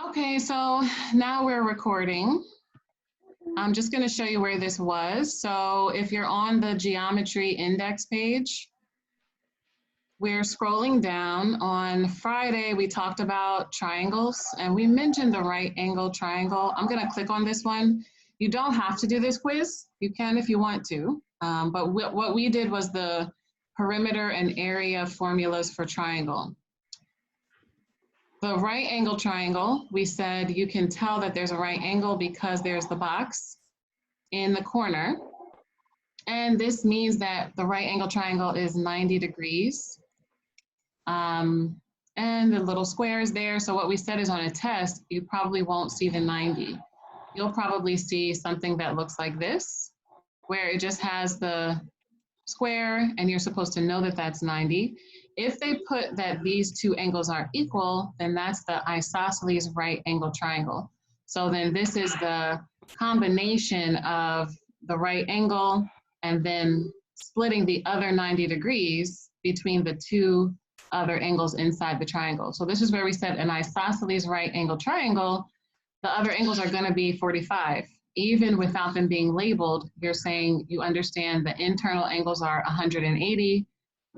Okay, so now we're recording. I'm just going to show you where this was. So if you're on the geometry index page, we're scrolling down. On Friday, we talked about triangles and we mentioned the right angle triangle. I'm going to click on this one. You don't have to do this quiz. You can if you want to. But what we did was the perimeter and area formulas for triangle. The right angle triangle, we said you can tell that there's a right angle because there's the box in the corner. And this means that the right angle triangle is 90 degrees. And the little square is there. So what we said is on a test, you probably won't see the 90. You'll probably see something that looks like this, where it just has the square and you're supposed to know that that's 90. If they put that these two angles are equal, then that's the isosceles right angle triangle. So then this is the combination of the right angle and then splitting the other 90 degrees between the two other angles inside the triangle. So this is where we said an isosceles right angle triangle, the other angles are going to be 45. Even without them being labeled, you're saying you understand the internal angles are 180.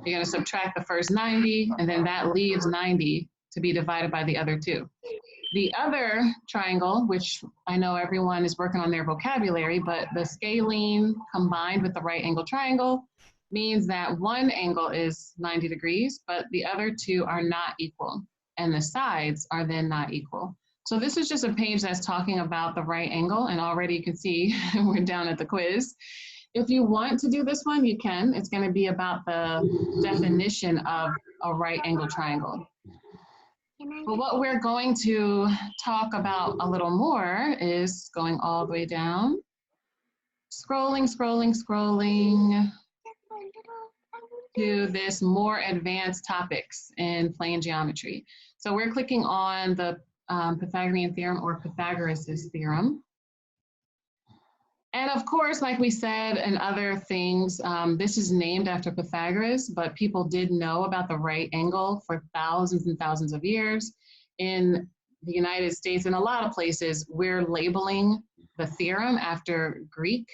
You're going to subtract the first 90, and then that leaves 90 to be divided by the other two. The other triangle, which I know everyone is working on their vocabulary, but the scalene combined with the right angle triangle means that one angle is 90 degrees, but the other two are not equal, and the sides are then not equal. So this is just a page that's talking about the right angle, and already you can see we're down at the quiz. If you want to do this one, you can. It's going to be about the definition of a right angle triangle. But what we're going to talk about a little more is going all the way down, scrolling to this more advanced topics in plane geometry. So we're clicking on the Pythagorean theorem or Pythagoras' theorem. And of course, like we said, and other things, this is named after Pythagoras, but people did know about the right angle for thousands and thousands of years. In the United States and a lot of places, we're labeling the theorem after Greek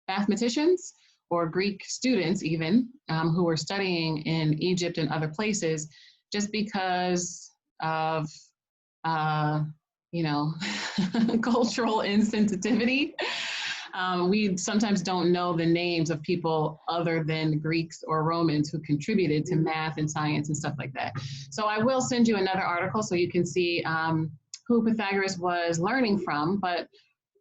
mathematicians or Greek students even, who were studying in Egypt and other places, just because of cultural insensitivity. We sometimes don't know the names of people other than Greeks or Romans who contributed to math and science and stuff like that. So I will send you another article so you can see who Pythagoras was learning from, but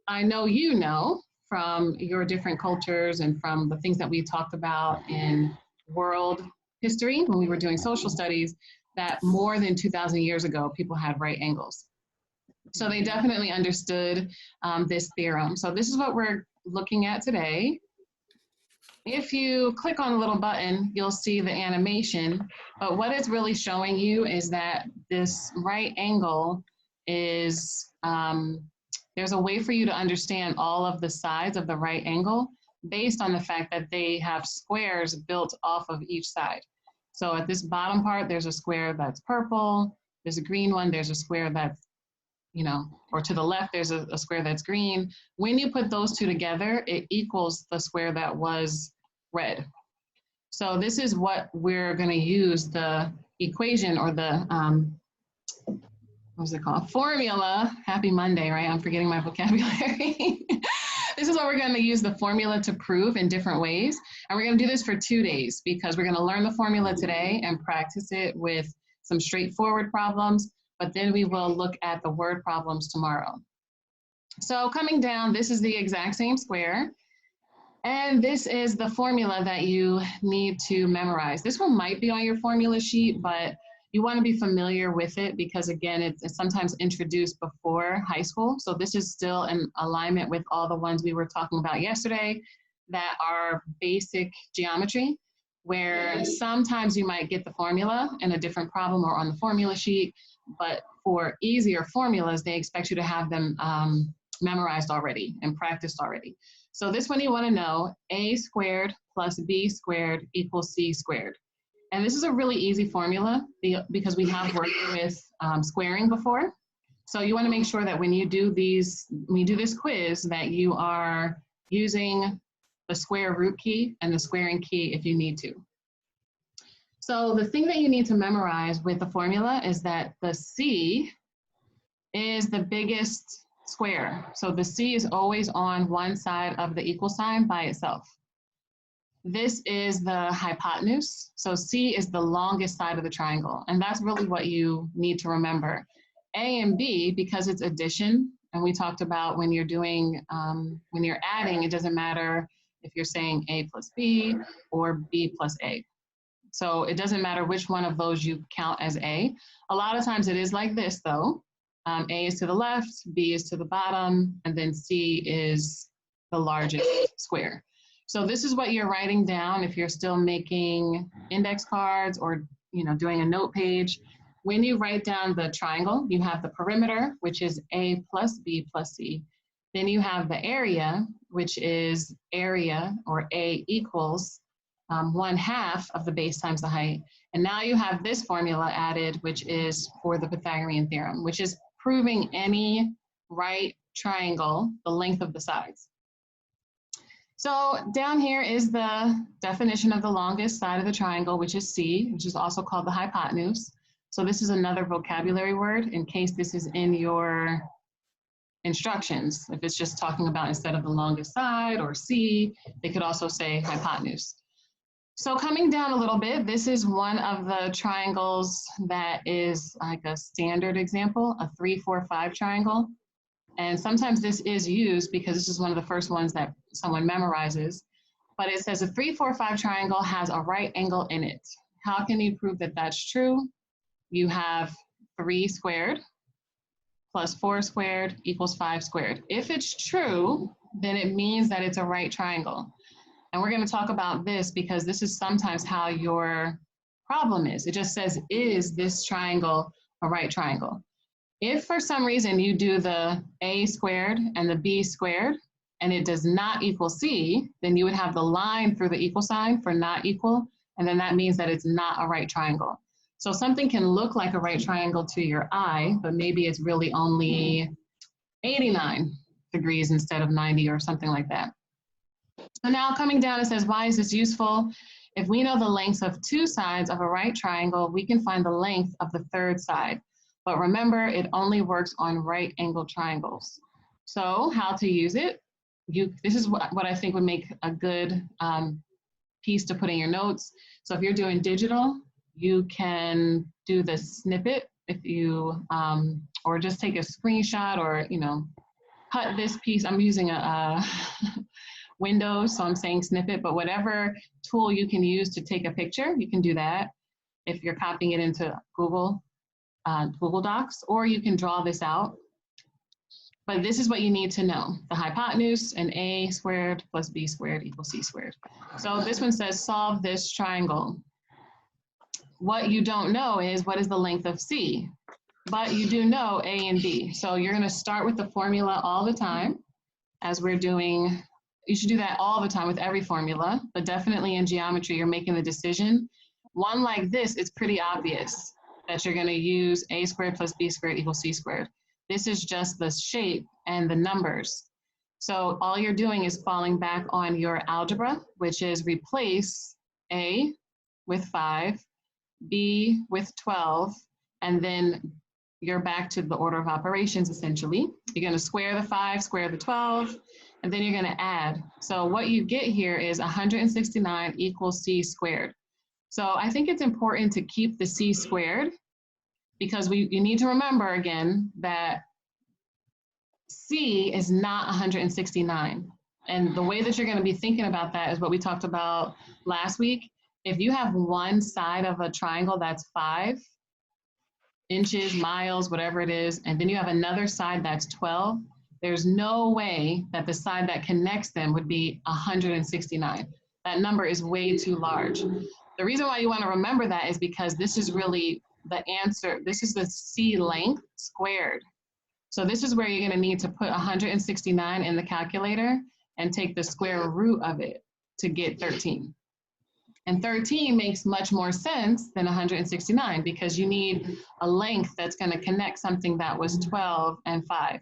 I know you know from your different cultures and from the things that we talked about in world history when we were doing social studies that more than 2,000 years ago, people had right angles. So they definitely understood this theorem. So this is what we're looking at today. If you click on the little button, you'll see the animation, but what it's really showing you is that this right angle is, there's a way for you to understand all of the sides of the right angle based on the fact that they have squares built off of each side. So at this bottom part, there's a square that's purple, there's a green one, there's a square that's or to the left, there's a square that's green. When you put those two together, it equals the square that was red. So this is what we're going to use the equation or the, what's it called? Formula. Happy Monday, right? I'm forgetting my vocabulary. This is what we're going to use the formula to prove in different ways. And we're going to do this for 2 days because we're going to learn the formula today and practice it with some straightforward problems. But then we will look at the word problems tomorrow. So coming down, this is the exact same square. And this is the formula that you need to memorize. This one might be on your formula sheet, but you want to be familiar with it because, again, it's sometimes introduced before high school. So this is still in alignment with all the ones we were talking about yesterday that are basic geometry, where sometimes you might get the formula in a different problem or on the formula sheet. But for easier formulas, they expect you to have them memorized already and practiced already. So this one you want to know, a squared plus b squared equals c squared. And this is a really easy formula because we have worked with squaring before. So you want to make sure that when you do this quiz, that you are using the square root key and the squaring key if you need to. So the thing that you need to memorize with the formula is that the C is the biggest square. So the C is always on one side of the equal sign by itself. This is the hypotenuse. So C is the longest side of the triangle. And that's really what you need to remember. A and B, because it's addition, and we talked about when you're doing, when you're adding, it doesn't matter if you're saying A plus B or B plus A. So it doesn't matter which one of those you count as A. A lot of times it is like this though. A is to the left, B is to the bottom, and then C is the largest square. So this is what you're writing down if you're still making index cards or doing a note page. When you write down the triangle, you have the perimeter, which is A plus B plus C. Then you have the area, which is area, or A equals 1/2 of the base times the height. And now you have this formula added, which is for the Pythagorean theorem, which is proving any right triangle, the length of the sides. So down here is the definition of the longest side of the triangle, which is C, which is also called the hypotenuse. So this is another vocabulary word in case this is in your instructions. If it's just talking about instead of the longest side or C, they could also say hypotenuse. So coming down a little bit, this is one of the triangles that is like a standard example, a 3, 4, 5 triangle. And sometimes this is used because this is one of the first ones that someone memorizes. But it says a 3, 4, 5 triangle has a right angle in it. How can you prove that that's true? You have 3 squared plus 4 squared equals 5 squared. If it's true, then it means that it's a right triangle. And we're going to talk about this because this is sometimes how your problem is. It just says, is this triangle a right triangle? If for some reason you do the A squared and the B squared and it does not equal C, then you would have the line through the equal sign for not equal, and then that means that it's not a right triangle. So something can look like a right triangle to your eye, but maybe it's really only 89 degrees instead of 90 or something like that. So now coming down, it says, why is this useful? If we know the lengths of 2 sides of a right triangle, we can find the length of the 3rd side. But remember, it only works on right angled triangles. So how to use it? This is what I think would make a good piece to put in your notes. So if you're doing digital, you can do the snippet if you, or just take a screenshot or, cut this piece. I'm using a Windows, so I'm saying snippet, but whatever tool you can use to take a picture, you can do that if you're copying it into Google Docs, or you can draw this out. But this is what you need to know. The hypotenuse, and A squared plus B squared equals C squared. So this one says solve this triangle. What you don't know is what is the length of C, but you do know A and B. So you're going to start with the formula all the time as we're doing. You should do that all the time with every formula, but definitely in geometry, you're making the decision. One like this, it's pretty obvious that you're going to use A squared plus B squared equals C squared. This is just the shape and the numbers. So all you're doing is falling back on your algebra, which is replace A with 5, B with 12, and then you're back to the order of operations, essentially. You're going to square the 5, square the 12, and then you're going to add. So what you get here is 169 equals C squared. So I think it's important to keep the C squared because you need to remember again that C is not 169. And the way that you're going to be thinking about that is what we talked about last week. If you have one side of a triangle that's 5 inches, miles, whatever it is, and then you have another side that's 12, there's no way that the side that connects them would be 169. That number is way too large. The reason why you want to remember that is because this is really the answer. This is the C length squared. So this is where you're going to need to put 169 in the calculator and take the square root of it to get 13. And 13 makes much more sense than 169 because you need a length that's going to connect something that was 12 and 5.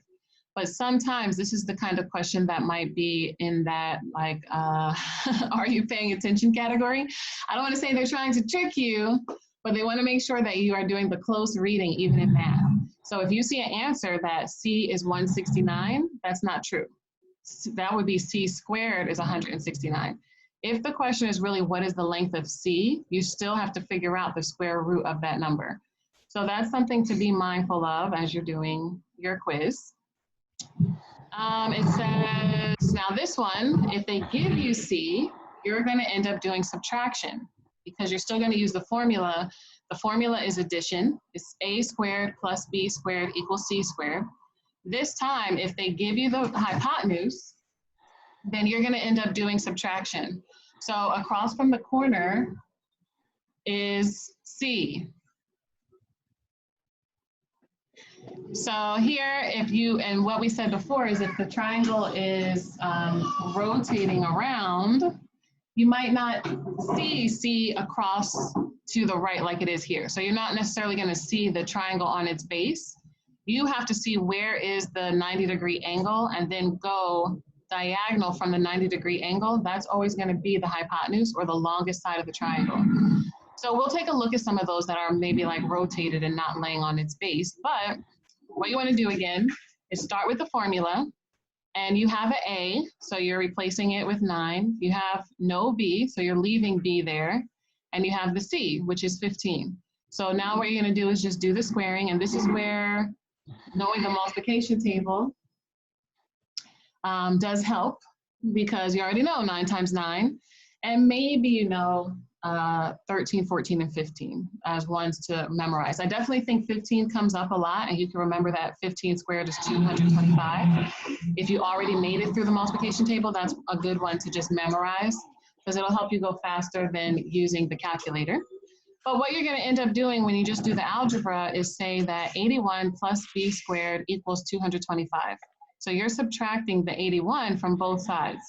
But sometimes this is the kind of question that might be in that, like, are you paying attention category? I don't want to say they're trying to trick you, but they want to make sure that you are doing the close reading even in math. So if you see an answer that C is 169, that's not true. That would be C squared is 169. If the question is really what is the length of C, you still have to figure out the square root of that number. So that's something to be mindful of as you're doing your quiz. It says, now this one, if they give you C, you're going to end up doing subtraction because you're still going to use the formula. The formula is addition. It's A squared plus B squared equals C squared. This time, if they give you the hypotenuse, then you're going to end up doing subtraction. So across from the corner is C. So here, if you, and what we said before is if the triangle is rotating around, you might not see C across to the right like it is here. So you're not necessarily going to see the triangle on its base. You have to see where is the 90-degree angle and then go diagonal from the 90-degree angle. That's always going to be the hypotenuse or the longest side of the triangle. So we'll take a look at some of those that are maybe like rotated and not laying on its base. But what you want to do again is start with the formula, and you have an A, so you're replacing it with 9. You have no B, so you're leaving B there, and you have the C, which is 15. So now what you're going to do is just do the squaring, and this is where knowing the multiplication table does help, because you already know 9 times 9, and maybe you know 13, 14, and 15 as ones to memorize. I definitely think 15 comes up a lot, and you can remember that 15 squared is 225. If you already made it through the multiplication table, that's a good one to just memorize, because it'll help you go faster than using the calculator. But what you're going to end up doing when you just do the algebra is say that 81 plus b squared equals 225. So you're subtracting the 81 from both sides.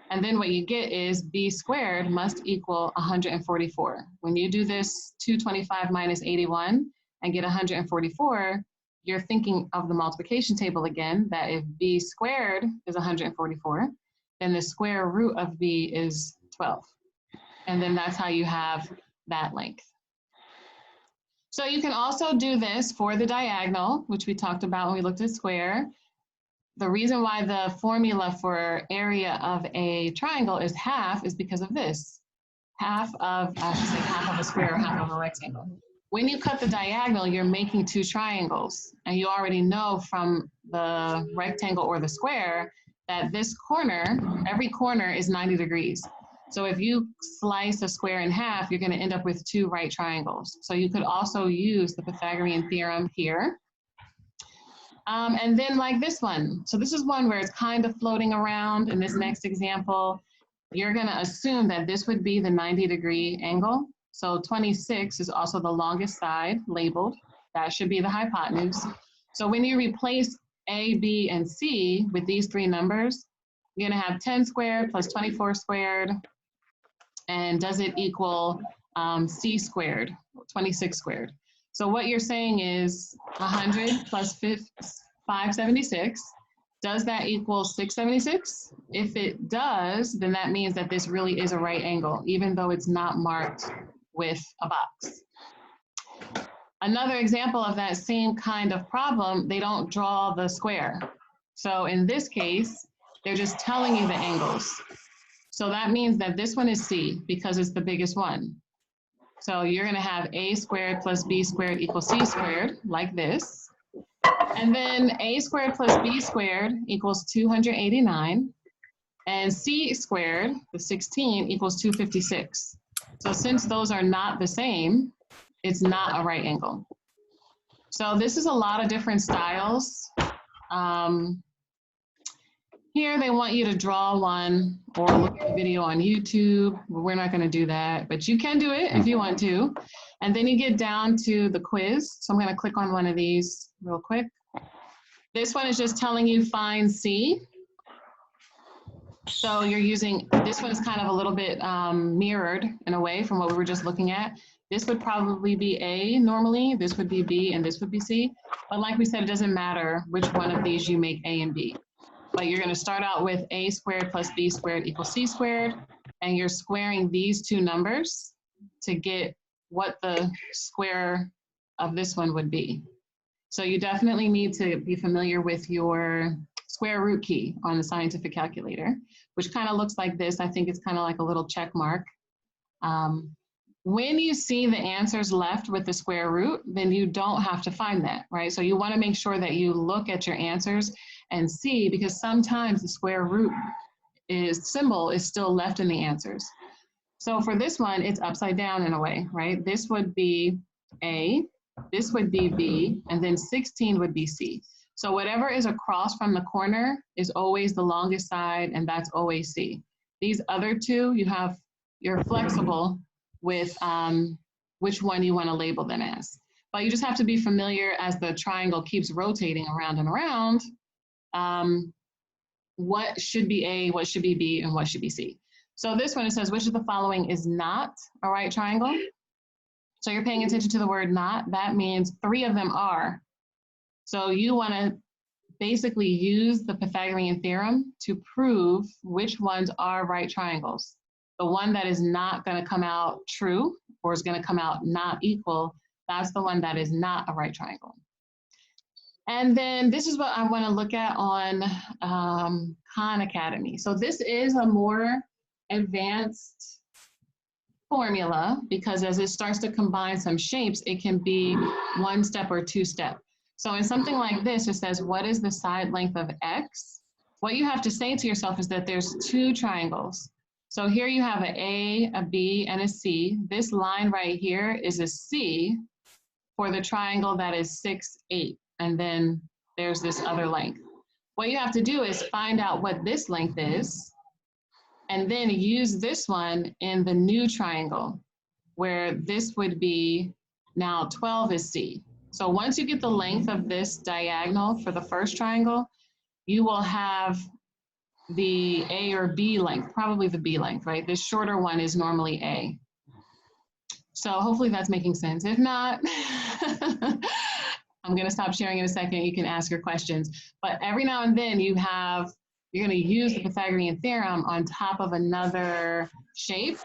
And then what you get is b squared must equal 144. When you do this 225 minus 81 and get 144, you're thinking of the multiplication table again, that if b squared is 144, then the square root of b is 12. And then that's how you have that length. So you can also do this for the diagonal, which we talked about when we looked at square. The reason why the formula for area of a triangle is half is because of this. Half of, I should say half of a square or half of a rectangle. When you cut the diagonal, you're making two triangles. And you already know from the rectangle or the square that this corner, every corner is 90 degrees. So if you slice a square in half, you're going to end up with two right triangles. So you could also use the Pythagorean theorem here. And then like this one. So this is one where it's kind of floating around. In this next example, you're going to assume that this would be the 90-degree angle. So 26 is also the longest side labeled. That should be the hypotenuse. So when you replace A, B, and C with these three numbers, you're going to have 10 squared plus 24 squared. And does it equal C squared, 26 squared? So what you're saying is 100 plus 576. Does that equal 676? If it does, then that means that this really is a right angle, even though it's not marked with a box. Another example of that same kind of problem, they don't draw the square. So in this case, they're just telling you the angles. So that means that this one is C because it's the biggest one. So you're going to have A squared plus B squared equals C squared, like this. And then A squared plus B squared equals 289. And C squared, the 16, equals 256. So since those are not the same, it's not a right angle. So this is a lot of different styles. Here they want you to draw one or look at the video on YouTube. We're not going to do that, but you can do it if you want to. And then you get down to the quiz. So I'm going to click on one of these real quick. This one is just telling you find C. So you're using, this one's kind of a little bit mirrored in a way from what we were just looking at. This would probably be A normally, this would be B, and this would be C. But like we said, it doesn't matter which one of these you make A and B. But you're gonna start out with A squared plus B squared equals C squared, and you're squaring these two numbers to get what the square of this one would be. So you definitely need to be familiar with your square root key on the scientific calculator, which kind of looks like this. I think it's kind of like a little check mark. When you see the answers left with the square root, then you don't have to find that, right? So you want to make sure that you look at your answers and see, because sometimes the square root symbol is still left in the answers. So for this one, it's upside down in a way, right? This would be A, this would be B, and then 16 would be C. So whatever is across from the corner is always the longest side, and that's always C. These other two, you're flexible with which one you want to label them as. But you just have to be familiar as the triangle keeps rotating around and around, what should be A, what should be B, and what should be C. So this one, it says, which of the following is not a right triangle? So you're paying attention to the word not. That means 3 of them are. So you want to basically use the Pythagorean theorem to prove which ones are right triangles. The one that is not going to come out true or is going to come out not equal, that's the one that is not a right triangle. And then this is what I want to look at on Khan Academy. So this is a more advanced formula because as it starts to combine some shapes, it can be 1 step or 2 step. So in something like this, it says, what is the side length of X? What you have to say to yourself is that there's 2 triangles. So here you have an A, a B, and a C. This line right here is a C for the triangle that is 6, 8. And then there's this other length. What you have to do is find out what this length is, and then use this one in the new triangle, where this would be now 12 is C. So once you get the length of this diagonal for the first triangle, you will have the A or B length, probably the B length, right? This shorter one is normally A. So hopefully that's making sense. If not, I'm gonna stop sharing in a second. You can ask your questions. But every now and then you're gonna use the Pythagorean theorem on top of another shape.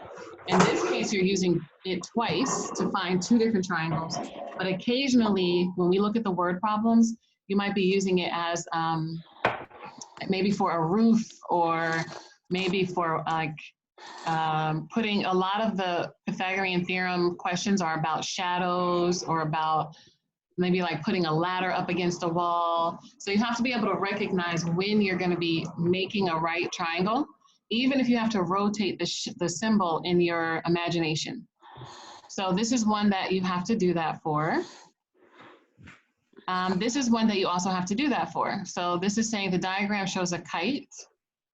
In this case, you're using it twice to find 2 different triangles. But occasionally, when we look at the word problems, you might be using it as maybe for a roof, or maybe for like putting, a lot of the Pythagorean theorem questions are about shadows or about maybe like putting a ladder up against a wall. So you have to be able to recognize when you're going to be making a right triangle, even if you have to rotate the symbol in your imagination. So this is one that you have to do that for. This is one that you also have to do that for. So this is saying the diagram shows a kite,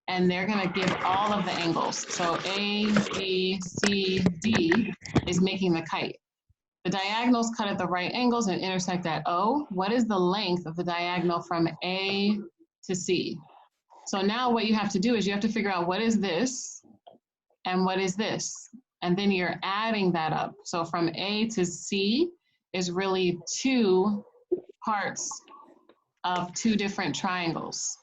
and they're going to give all of the angles. So A, B, C, D is making the kite. The diagonals cut at the right angles and intersect at O. What is the length of the diagonal from A to C? So now what you have to do is you have to figure out what is this and what is this. And then you're adding that up. So from A to C is really 2 parts of 2 different triangles.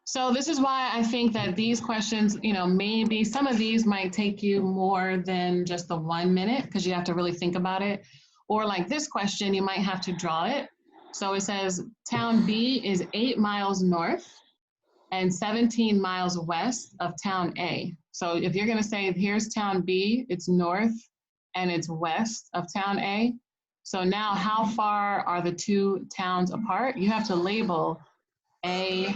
So this is why I think that these questions, maybe some of these might take you more than just the 1 minute because you have to really think about it. Or like this question, you might have to draw it. So it says town B is 8 miles north and 17 miles west of town A. So if you're gonna say, here's town B, it's north and it's west of town A. So now how far are the 2 towns apart? You have to label A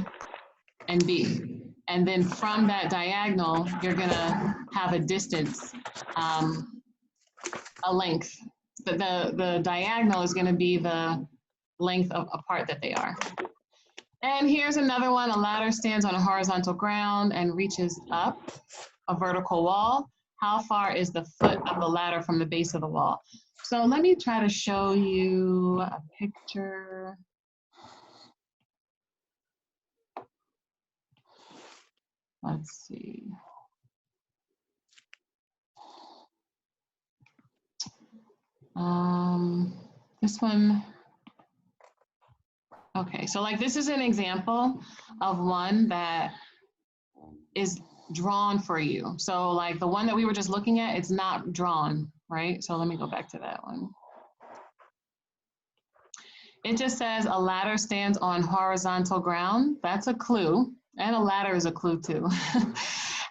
and B. And then from that diagonal, you're gonna have a distance, a length. The diagonal is gonna be the length of apart that they are. And here's another one. A ladder stands on a horizontal ground and reaches up a vertical wall. How far is the foot of the ladder from the base of the wall? So let me try to show you a picture. let's see. This one, okay, so like this is an example of one that is drawn for you. So like the one that we were just looking at, it's not drawn, right? So let me go back to that one. It just says a ladder stands on horizontal ground. That's a clue. And a ladder is a clue too.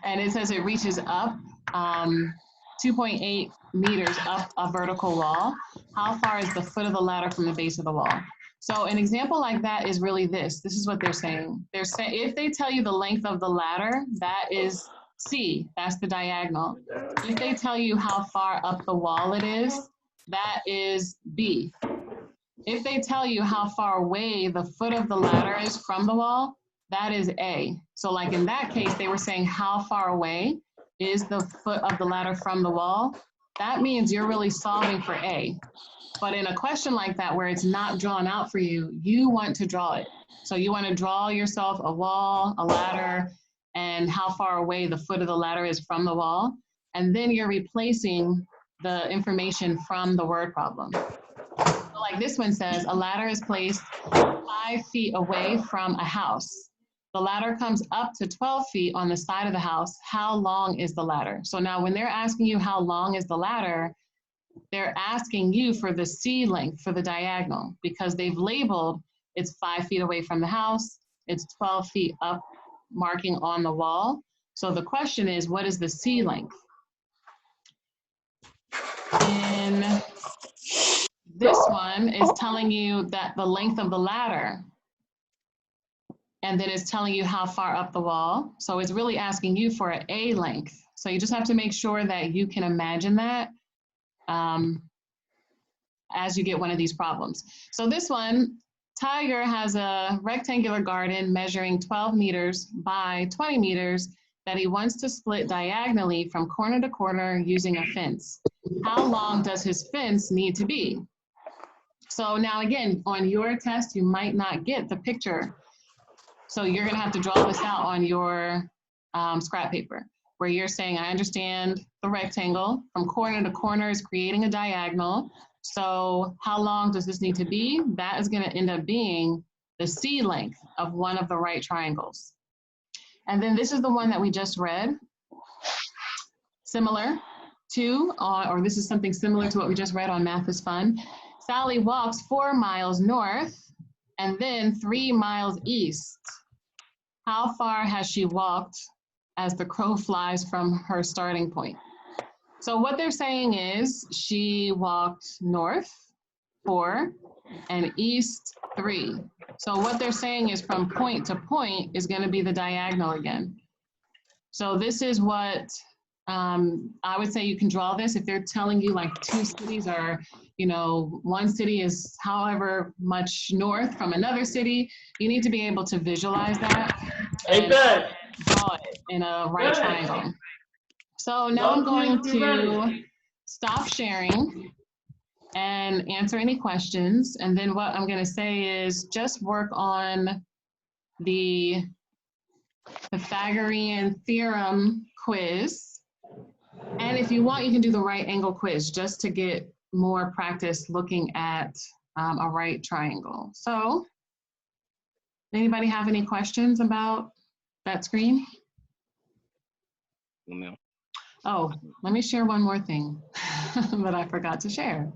And it says it reaches up 2.8 meters up a vertical wall. How far is the foot of the ladder from the base of the wall? So an example like that is really this. This is what they're saying. They're saying if they tell you the length of the ladder, that is C, that's the diagonal. If they tell you how far up the wall it is, that is B. If they tell you how far away the foot of the ladder is from the wall, that is A. So like in that case, they were saying how far away is the foot of the ladder from the wall. That means you're really solving for A. But in a question like that, where it's not drawn out for you, you want to draw it. So you want to draw yourself a wall, a ladder, and how far away the foot of the ladder is from the wall. And then you're replacing the information from the word problem. So like this one says, a ladder is placed 5 feet away from a house. The ladder comes up to 12 feet on the side of the house. How long is the ladder? So now when they're asking you how long is the ladder, they're asking you for the C length for the diagonal because they've labeled it's 5 feet away from the house, it's 12 feet up, marking on the wall. So the question is, what is the C length? In this one is telling you that the length of the ladder, and then it's telling you how far up the wall. So it's really asking you for an A length. So you just have to make sure that you can imagine that as you get one of these problems. So this one, Tiger has a rectangular garden measuring 12 meters by 20 meters that he wants to split diagonally from corner to corner using a fence. How long does his fence need to be? So now again, on your test, you might not get the picture. So you're gonna have to draw this out on your scrap paper, where you're saying, I understand the rectangle from corner to corner is creating a diagonal. So how long does this need to be? That is gonna end up being the C length of one of the right triangles. And then this is the one that we just read. Similar to, or this is something similar to what we just read on Math is Fun. Sally walks 4 miles north and then 3 miles east. How far has she walked as the crow flies from her starting point? So what they're saying is she walked north 4 and east 3. So what they're saying is from point to point is going to be the diagonal again. So this is what I would say you can draw this if they're telling you like 2 cities are, you know, one city is however much north from another city. You need to be able to visualize that and draw it in a right triangle. So now I'm going to stop sharing and answer any questions. And then what I'm going to say is just work on the Pythagorean Theorem quiz. And if you want, you can do the right angle quiz just to get more practice looking at a right triangle. So, anybody have any questions about that screen? No. Oh, let me share one more thing that I forgot to share.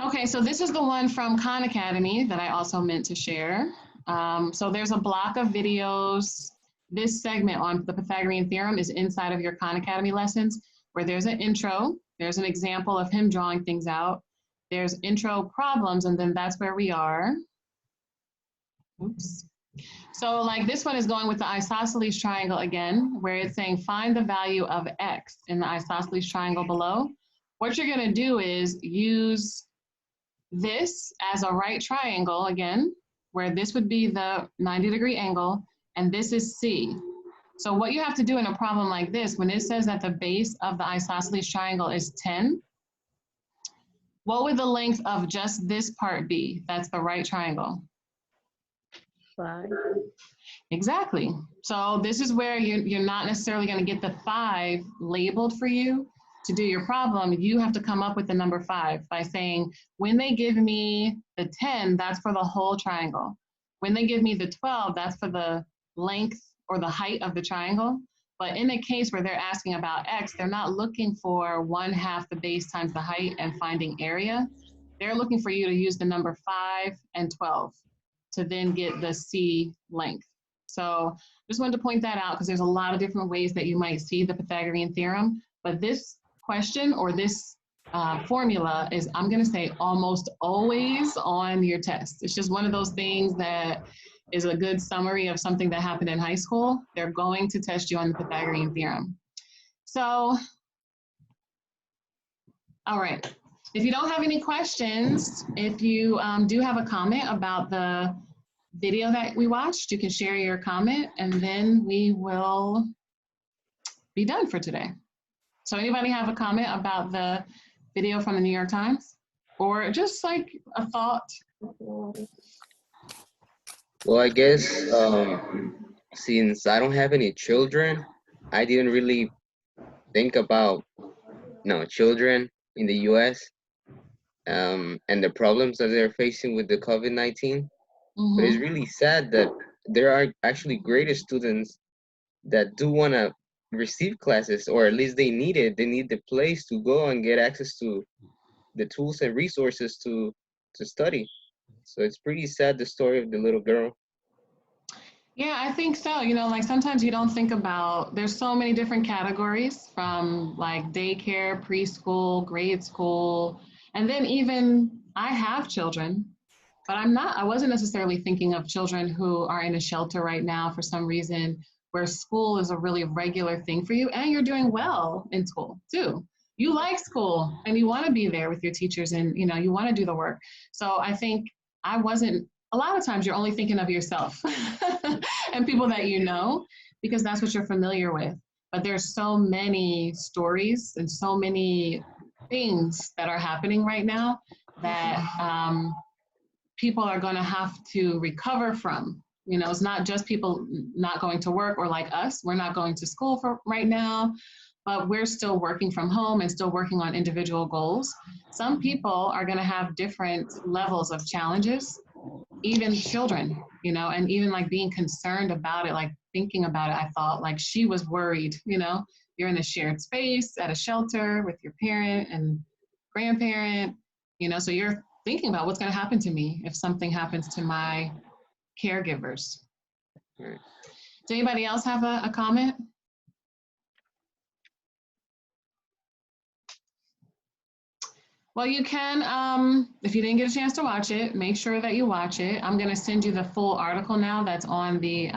Okay, so this is the one from Khan Academy that I also meant to share. So there's a block of videos. This segment on the Pythagorean Theorem is inside of your Khan Academy lessons, where there's an intro, there's an example of him drawing things out, there's intro problems, and then that's where we are. Oops. So like this one is going with the isosceles triangle again, where it's saying find the value of x in the isosceles triangle below. What you're gonna do is use this as a right triangle again, where this would be the 90-degree angle, and this is C. So what you have to do in a problem like this, when it says that the base of the isosceles triangle is 10, What would the length of just this part be? That's the right triangle. 5. Exactly. So this is where you're not necessarily going to get the 5 labeled for you to do your problem. You have to come up with the number 5 by saying, when they give me the 10, that's for the whole triangle. When they give me the 12, that's for the length or the height of the triangle. But in a case where they're asking about x, they're not looking for 1/2 the base times the height and finding area. They're looking for you to use the number 5 and 12 to then get the C length. So just wanted to point that out because there's a lot of different ways that you might see the Pythagorean theorem, but this question or this formula is, I'm going to say, almost always on your test. It's just one of those things that is a good summary of something that happened in high school. They're going to test you on the Pythagorean theorem. So, all right. If you don't have any questions, if you do have a comment about the video that we watched, you can share your comment and then we will be done for today. So anybody have a comment about the video from the New York Times or just like a thought? Well, I guess since I don't have any children, I didn't really think about children in the U.S. And the problems that they're facing with the COVID-19. But it's really sad that there are actually greater students that do want to receive classes, or at least they need it. They need the place to go and get access to the tools and resources to study. So it's pretty sad, the story of the little girl. Yeah, I think so. You know, like sometimes you don't think about, there's so many different categories from like daycare, preschool, grade school, and then even I have children, but I wasn't necessarily thinking of children who are in a shelter right now for some reason where school is a really regular thing for you and you're doing well in school too. You like school and you want to be there with your teachers and, you know, you want to do the work. So I think I wasn't, a lot of times you're only thinking of yourself and people that you know, because that's what you're familiar with. But there's so many stories and so many things that are happening right now that people are going to have to recover from. You know, it's not just people not going to work or like us, we're not going to school for right now, but we're still working from home and still working on individual goals. Some people are going to have different levels of challenges, even children, you know, and even like being concerned about it, like thinking about it, I thought like she was worried, you know, you're in a shared space at a shelter with your parent and grandparent, you know, so you're thinking about what's going to happen to me if something happens to my caregivers. Right. Does anybody else have a comment? Well, you can, if you didn't get a chance to watch it, make sure that you watch it. I'm going to send you the full article now that's on the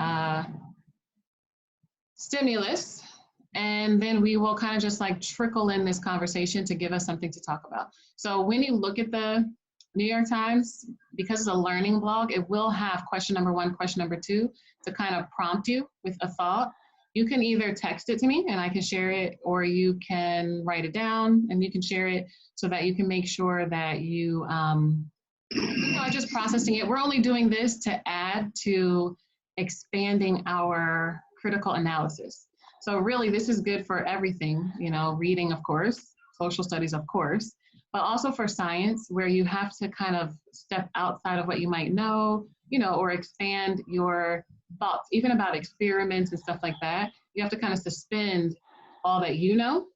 stimulus. And then we will kind of just like trickle in this conversation to give us something to talk about. So when you look at the New York Times, because it's a learning blog, it will have question number 1, question number 2 to kind of prompt you with a thought. You can either text it to me and I can share it, or you can write it down and you can share it so that you can make sure that you are just processing it. We're only doing this to add to expanding our critical analysis. So really this is good for everything, you know, reading, of course, social studies, of course, but also for science where you have to kind of step outside of what you might know, you know, or expand your thoughts, even about experiments and stuff like that. You have to kind of suspend all that you know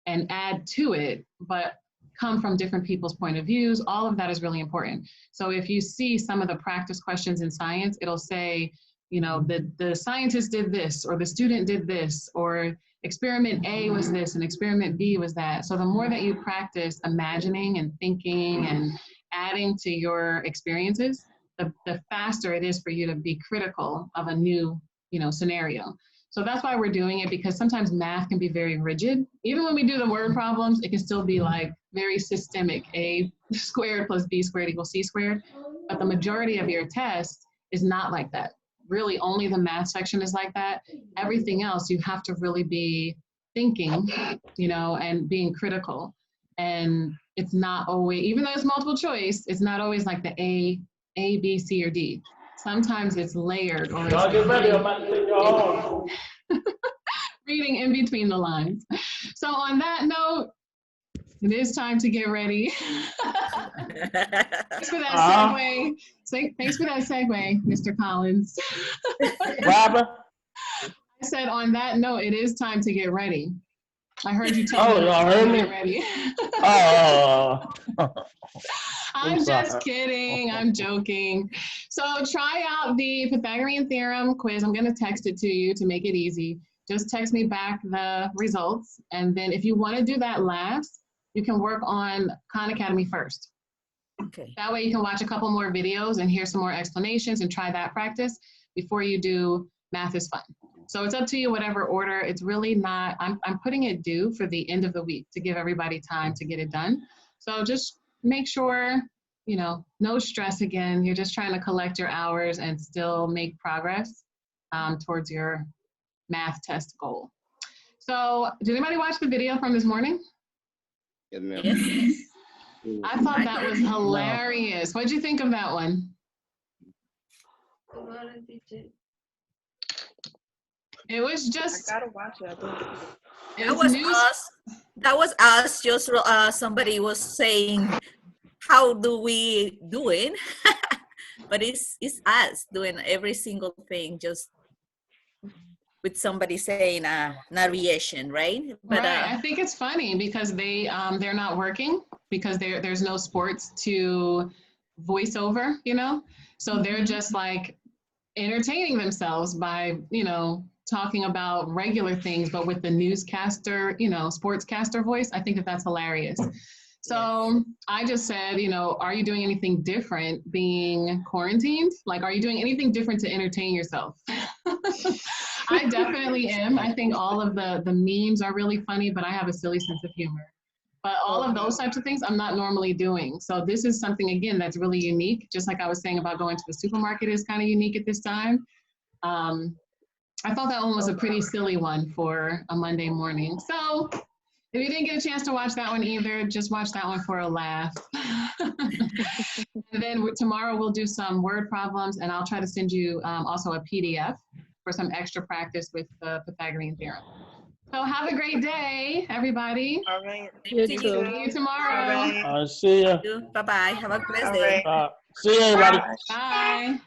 and add to it, but come from different people's point of views. All of that is really important. So if you see some of the practice questions in science, it'll say, you know, the scientist did this, or the student did this, or experiment A was this and experiment B was that. So the more that you practice imagining and thinking and adding to your experiences, the faster it is for you to be critical of a new, you know, scenario. So that's why we're doing it, because sometimes math can be very rigid. Even when we do the word problems, it can still be like very systemic, A squared plus B squared equals C squared. But the majority of your test is not like that. Really only the math section is like that. Everything else, you have to really be thinking, you know, and being critical. And it's not always, even though it's multiple choice, it's not always like the A, B, C, or D. Sometimes it's layered or it's reading in between the lines. So on that note, it is time to get ready. Thanks for that segue. Thanks for that segue, Mr. Collins. Robert? I said on that note, it is time to get ready. I heard you tell me y'all heard me? Get ready. Oh. I'm just kidding. I'm joking. So try out the Pythagorean Theorem quiz. I'm going to text it to you to make it easy. Just text me back the results. And then if you want to do that last, you can work on Khan Academy first. Okay. That way you can watch a couple more videos and hear some more explanations and try that practice before you do Math is Fun. So it's up to you, whatever order. It's really not, I'm putting it due for the end of the week to give everybody time to get it done. So just make sure, you know, no stress again. You're just trying to collect your hours and still make progress towards your math test goal. So did anybody watch the video from this morning? Yes, ma'am. Yes. I thought that was hilarious. What'd you think of that one? It was just. I gotta watch it. That was us. Just somebody was saying, "How do we do it?" But it's us doing every single thing, just with somebody saying a narration, right? But right. I think it's funny because they're not working because there's no sports to voice over, you know. So they're just like entertaining themselves by, you know, talking about regular things, but with the newscaster, you know, sportscaster voice. I think that that's hilarious. So I just said, you know, are you doing anything different being quarantined? Like, are you doing anything different to entertain yourself? I definitely am. I think all of the memes are really funny, but I have a silly sense of humor. But all of those types of things I'm not normally doing. So this is something, again, that's really unique. Just like I was saying about going to the supermarket is kind of unique at this time. I thought that one was a pretty silly one for a Monday morning. So if you didn't get a chance to watch that one either, just watch that one for a laugh. And then tomorrow we'll do some word problems, and I'll try to send you also a PDF for some extra practice with the Pythagorean Theorem. So have a great day, everybody. All right. you See you tomorrow. All right. See ya. Bye-bye. Have a blessed day. All right. See you, everybody. Bye.